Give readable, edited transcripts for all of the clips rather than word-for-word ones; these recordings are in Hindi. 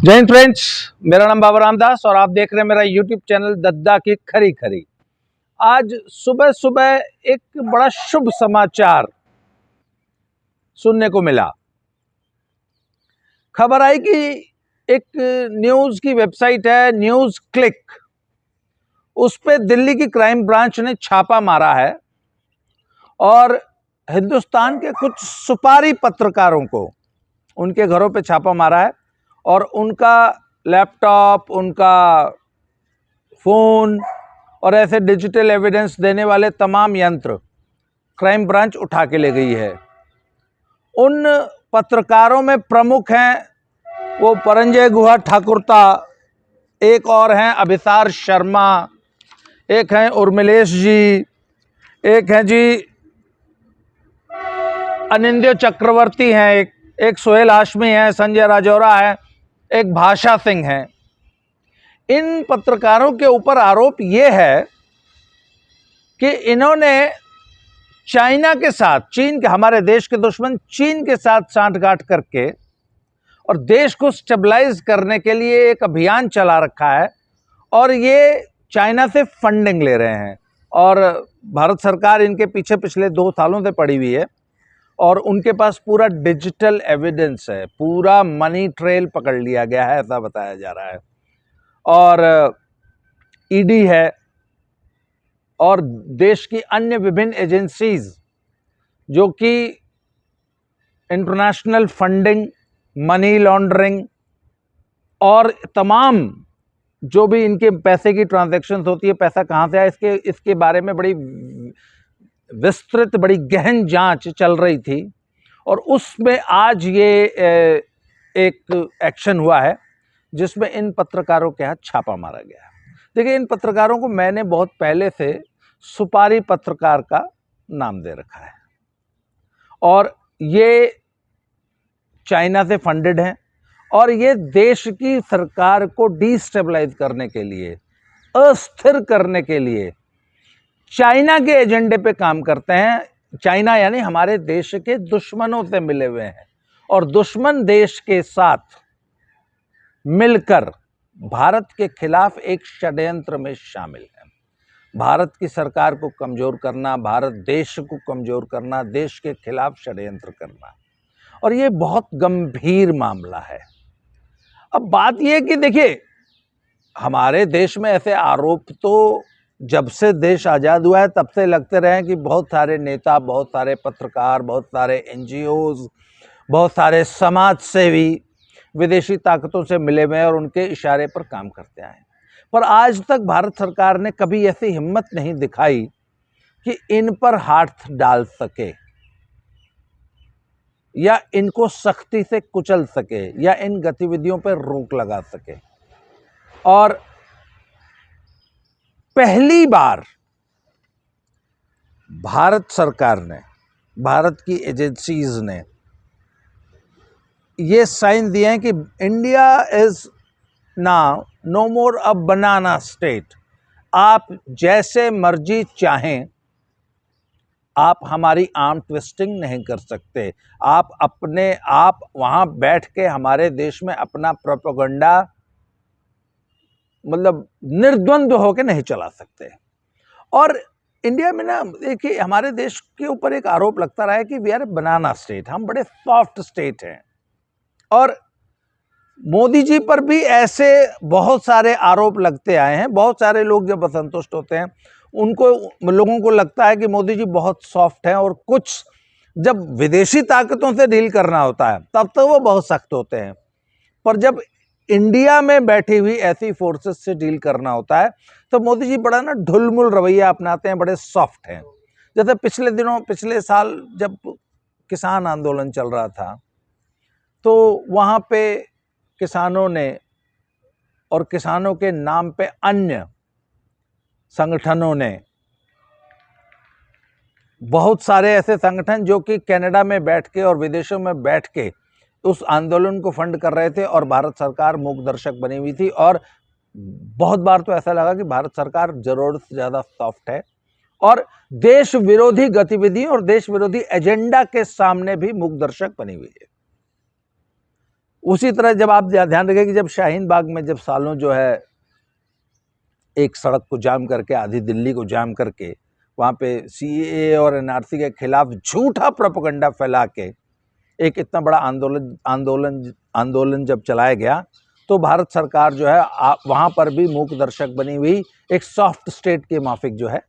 जय हिंद फ्रेंड्स, मेरा नाम बाबा रामदास और आप देख रहे हैं मेरा यूट्यूब चैनल दद्दा की खरी खरी। आज सुबह सुबह एक बड़ा शुभ समाचार सुनने को मिला। खबर आई कि एक न्यूज की वेबसाइट है न्यूज क्लिक, उस पे दिल्ली की क्राइम ब्रांच ने छापा मारा है और हिंदुस्तान के कुछ सुपारी पत्रकारों को उनके घरों पे छापा मारा है और उनका लैपटॉप, उनका फोन और ऐसे डिजिटल एविडेंस देने वाले तमाम यंत्र क्राइम ब्रांच उठा के ले गई है। उन पत्रकारों में प्रमुख हैं वो परंजय गुहा ठाकुरता, एक और हैं अभिसार शर्मा, एक हैं उर्मिलेश जी, एक हैं जी अनिंद्य चक्रवर्ती हैं, एक सोहेल हाशमी है, संजय राजौरा है, एक भाषा सिंह है। इन पत्रकारों के ऊपर आरोप ये है कि इन्होंने चाइना के साथ, चीन के, हमारे देश के दुश्मन चीन के साथ सांठगांठ करके और देश को स्टेबलाइज करने के लिए एक अभियान चला रखा है और ये चाइना से फंडिंग ले रहे हैं और भारत सरकार इनके पीछे पिछले 2 सालों से पड़ी हुई है और उनके पास पूरा डिजिटल एविडेंस है, पूरा मनी ट्रेल पकड़ लिया गया है, ऐसा बताया जा रहा है। और ईडी है और देश की अन्य विभिन्न एजेंसीज जो कि इंटरनेशनल फंडिंग, मनी लॉन्ड्रिंग और तमाम जो भी इनके पैसे की ट्रांजैक्शंस होती है, पैसा कहाँ से आया, इसके बारे में बड़ी विस्तृत, बड़ी गहन जांच चल रही थी और उसमें आज ये एक एक्शन हुआ है जिसमें इन पत्रकारों के हाथ छापा मारा गया है। देखिए, इन पत्रकारों को मैंने बहुत पहले से सुपारी पत्रकार का नाम दे रखा है और ये चाइना से फंडेड हैं और ये देश की सरकार को डिस्टेबलाइज करने के लिए, अस्थिर करने के लिए चाइना के एजेंडे पे काम करते हैं। चाइना यानी हमारे देश के दुश्मनों से मिले हुए हैं और दुश्मन देश के साथ मिलकर भारत के खिलाफ एक षड्यंत्र में शामिल है। भारत की सरकार को कमजोर करना, भारत देश को कमजोर करना, देश के खिलाफ षड्यंत्र करना, और ये बहुत गंभीर मामला है। अब बात यह कि देखिए, हमारे देश में ऐसे आरोप तो जब से देश आज़ाद हुआ है तब से लगते रहे हैं कि बहुत सारे नेता, बहुत सारे पत्रकार, बहुत सारे एनजीओज, बहुत सारे समाज सेवी विदेशी ताकतों से मिले हुए हैं और उनके इशारे पर काम करते आए। पर आज तक भारत सरकार ने कभी ऐसी हिम्मत नहीं दिखाई कि इन पर हाथ डाल सके या इनको सख्ती से कुचल सके या इन गतिविधियों पर रोक लगा सके। और पहली बार भारत सरकार ने, भारत की एजेंसीज ने ये साइन दिए हैं कि India is now no more a banana state. आप जैसे मर्जी चाहें, आप हमारी आर्म ट्विस्टिंग नहीं कर सकते। आप वहां बैठ के हमारे देश में अपना प्रोपेगेंडा मतलब निर्द्वंद्व होकर नहीं चला सकते। और इंडिया में ना, देखिए, हमारे देश के ऊपर एक आरोप लगता रहा है कि we are a banana state, हम बड़े सॉफ्ट स्टेट हैं। और मोदी जी पर भी ऐसे बहुत सारे आरोप लगते आए हैं। बहुत सारे लोग जब असंतुष्ट होते हैं, लोगों को लगता है कि मोदी जी बहुत सॉफ्ट हैं और कुछ जब विदेशी ताकतों से डील करना होता है तब तो वो बहुत सख्त होते हैं, पर जब इंडिया में बैठी हुई ऐसी फोर्सेस से डील करना होता है तो मोदी जी बड़ा ना ढुलमुल रवैया अपनाते हैं, बड़े सॉफ्ट हैं। जैसे पिछले साल जब किसान आंदोलन चल रहा था तो वहाँ पे किसानों ने और किसानों के नाम पे अन्य संगठनों ने, बहुत सारे ऐसे संगठन जो कि कनाडा में बैठ के और विदेशों में बैठ के उस आंदोलन को फंड कर रहे थे और भारत सरकार मूक दर्शक बनी हुई थी। और बहुत बार तो ऐसा लगा कि भारत सरकार जरूरत से ज़्यादा सॉफ्ट है और देश विरोधी गतिविधियों और देश विरोधी एजेंडा के सामने भी मूक दर्शक बनी हुई है। उसी तरह जब आप ध्यान रखें कि जब शाहीन बाग में जब सालों जो है एक सड़क को जाम करके, आधी दिल्ली को जाम करके, वहाँ पे सीएए और एनआरसी के खिलाफ झूठा प्रोपेगेंडा फैला के एक इतना बड़ा आंदोलन जब चलाया गया, तो भारत सरकार जो है वहाँ पर भी मूक दर्शक बनी हुई, एक सॉफ्ट स्टेट के माफिक जो है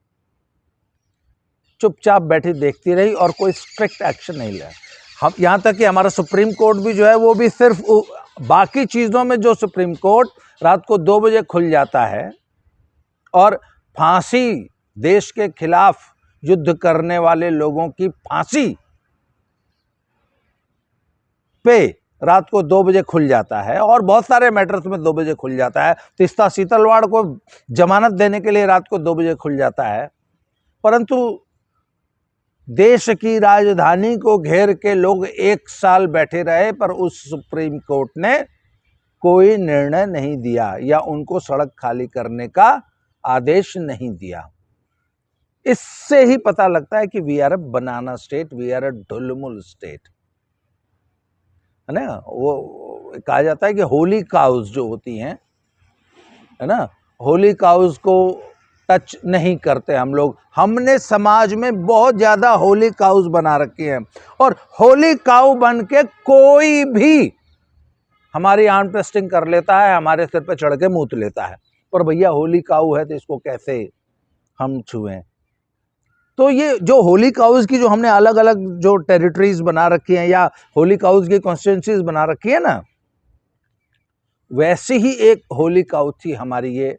चुपचाप बैठी देखती रही और कोई स्ट्रिक्ट एक्शन नहीं लिया। हम यहाँ तक कि हमारा सुप्रीम कोर्ट भी जो है वो भी सिर्फ बाकी चीज़ों में जो सुप्रीम कोर्ट रात को 2 बजे खुल जाता है और फांसी, देश के खिलाफ युद्ध करने वाले लोगों की फांसी पे रात को 2 बजे खुल जाता है, और बहुत सारे मैटर्स में 2 बजे खुल जाता है। तीस्ता सीतलवाड़ को जमानत देने के लिए रात को 2 बजे खुल जाता है, परंतु देश की राजधानी को घेर के लोग 1 साल बैठे रहे, पर उस सुप्रीम कोर्ट ने कोई निर्णय नहीं दिया या उनको सड़क खाली करने का आदेश नहीं दिया। इससे ही पता लगता है कि we are a banana state, we are a ढुलमुल स्टेट, है ना। वो कहा जाता है कि होली काउज जो होती हैं, है ना, होली काउज को टच नहीं करते हम लोग। हमने समाज में बहुत ज्यादा होली काउज बना रखी हैं, और होली काउ बन के कोई भी हमारी आर्म ट्विस्टिंग कर लेता है, हमारे सिर पे चढ़ के मूत लेता है। पर भैया होली काउ है तो इसको कैसे हम छुएं। तो ये जो होली काउज की जो हमने अलग अलग जो टेरिटरीज बना रखी हैं या होली काउज की कॉन्स्टिट्यूंसीज बना रखी है ना, वैसी ही एक होली काउ थी हमारी ये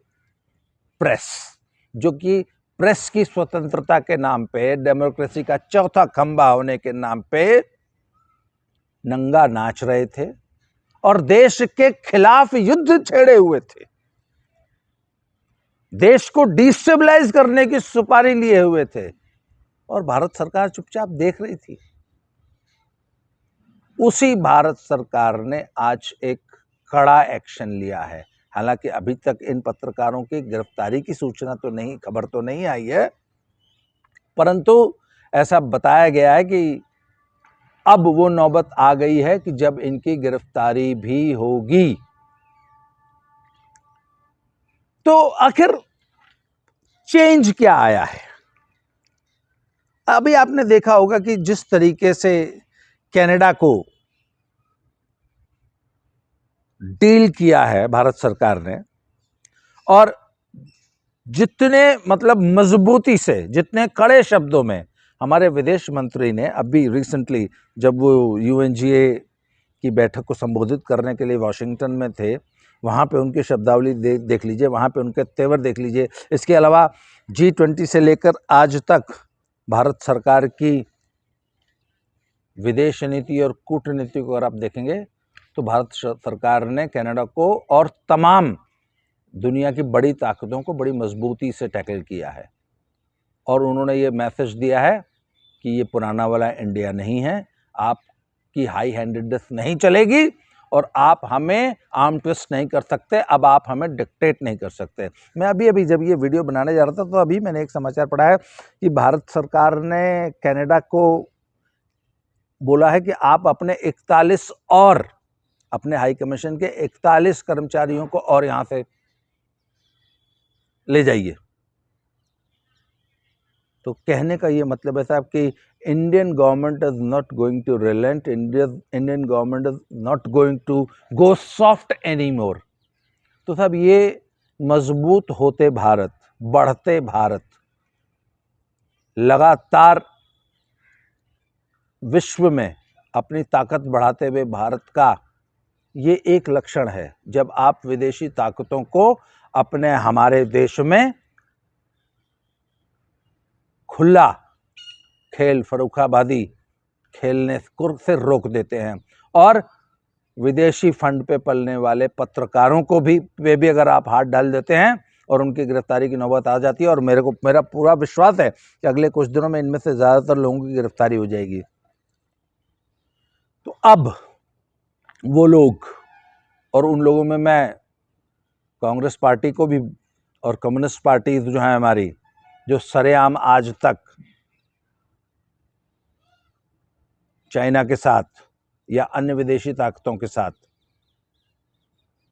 प्रेस, जो कि प्रेस की स्वतंत्रता के नाम पे, डेमोक्रेसी का चौथा खंभा होने के नाम पे नंगा नाच रहे थे और देश के खिलाफ युद्ध छेड़े हुए थे, देश को डिस्टेबलाइज करने की सुपारी लिए हुए थे, और भारत सरकार चुपचाप देख रही थी। उसी भारत सरकार ने आज एक कड़ा एक्शन लिया है। हालांकि अभी तक इन पत्रकारों की गिरफ्तारी की सूचना तो नहीं, खबर तो नहीं आई है, परंतु ऐसा बताया गया है कि अब वो नौबत आ गई है कि जब इनकी गिरफ्तारी भी होगी। तो आखिर चेंज क्या आया है? अभी आपने देखा होगा कि जिस तरीके से कनाडा को डील किया है भारत सरकार ने, और जितने मतलब मजबूती से, जितने कड़े शब्दों में हमारे विदेश मंत्री ने अभी रिसेंटली जब वो यूएनजीए की बैठक को संबोधित करने के लिए वॉशिंगटन में थे, वहाँ पे उनकी शब्दावली देख लीजिए, वहाँ पे उनके तेवर देख लीजिए। इसके अलावा G20 से लेकर आज तक भारत सरकार की विदेश नीति और कूटनीति को अगर आप देखेंगे तो भारत सरकार ने कनाडा को और तमाम दुनिया की बड़ी ताकतों को बड़ी मजबूती से टैकल किया है, और उन्होंने ये मैसेज दिया है कि ये पुराना वाला इंडिया नहीं है, आपकी हाई हैंडेडनेस नहीं चलेगी और आप हमें आर्म ट्विस्ट नहीं कर सकते, अब आप हमें डिक्टेट नहीं कर सकते। मैं अभी जब ये वीडियो बनाने जा रहा था तो अभी मैंने एक समाचार पढ़ा है कि भारत सरकार ने कनाडा को बोला है कि आप अपने 41 और अपने हाई कमीशन के 41 कर्मचारियों को और यहां से ले जाइए। तो कहने का ये मतलब है साहब कि Indian government is not going to relent, Indian government is not going to go soft any more. तो साहब ये मजबूत होते भारत, बढ़ते भारत, लगातार विश्व में अपनी ताकत बढ़ाते हुए भारत का ये एक लक्षण है। जब आप विदेशी ताकतों को अपने हमारे देश में खुला खेल, फर्रुखाबादी खेलने से रोक देते हैं, और विदेशी फंड पे पलने वाले पत्रकारों को भी अगर आप हाथ डाल देते हैं और उनकी गिरफ्तारी की नौबत आ जाती है, और मेरा पूरा विश्वास है कि अगले कुछ दिनों में इनमें से ज्यादातर लोगों की गिरफ्तारी हो जाएगी। तो अब वो लोग, और उन लोगों में मैं कांग्रेस पार्टी को भी और कम्युनिस्ट पार्टी जो है हमारी, जो सरेआम आज तक चाइना के साथ या अन्य विदेशी ताकतों के साथ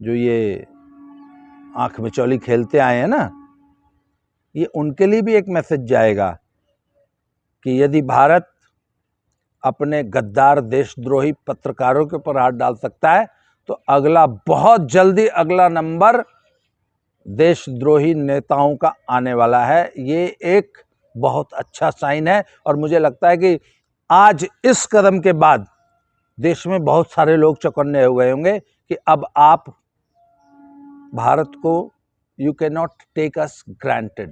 जो ये आंख मिचौली खेलते आए हैं ना, ये उनके लिए भी एक मैसेज जाएगा कि यदि भारत अपने गद्दार देशद्रोही पत्रकारों के ऊपर हाथ डाल सकता है तो अगला, बहुत जल्दी अगला नंबर देशद्रोही नेताओं का आने वाला है। ये एक बहुत अच्छा साइन है और मुझे लगता है कि आज इस कदम के बाद देश में बहुत सारे लोग चौकन्ने हो गए होंगे कि अब आप भारत को, you can not take us granted,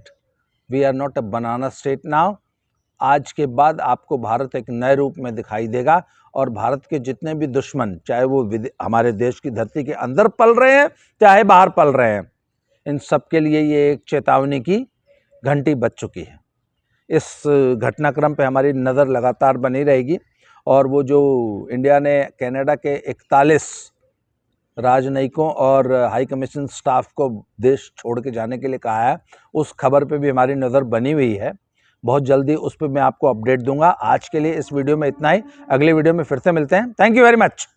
we are not a banana state now. आज के बाद आपको भारत एक नए रूप में दिखाई देगा और भारत के जितने भी दुश्मन, चाहे वो हमारे देश की धरती के अंदर पल रहे हैं चाहे बाहर पल रहे हैं, इन सब के लिए ये एक चेतावनी की घंटी बज चुकी है। इस घटनाक्रम पे हमारी नज़र लगातार बनी रहेगी और वो जो इंडिया ने कनाडा के 41 राजनयिकों और हाई कमीशन स्टाफ को देश छोड़ के जाने के लिए कहा है, उस खबर पे भी हमारी नज़र बनी हुई है। बहुत जल्दी उस पर मैं आपको अपडेट दूंगा। आज के लिए इस वीडियो में इतना ही, अगले वीडियो में फिर से मिलते हैं। Thank you very much.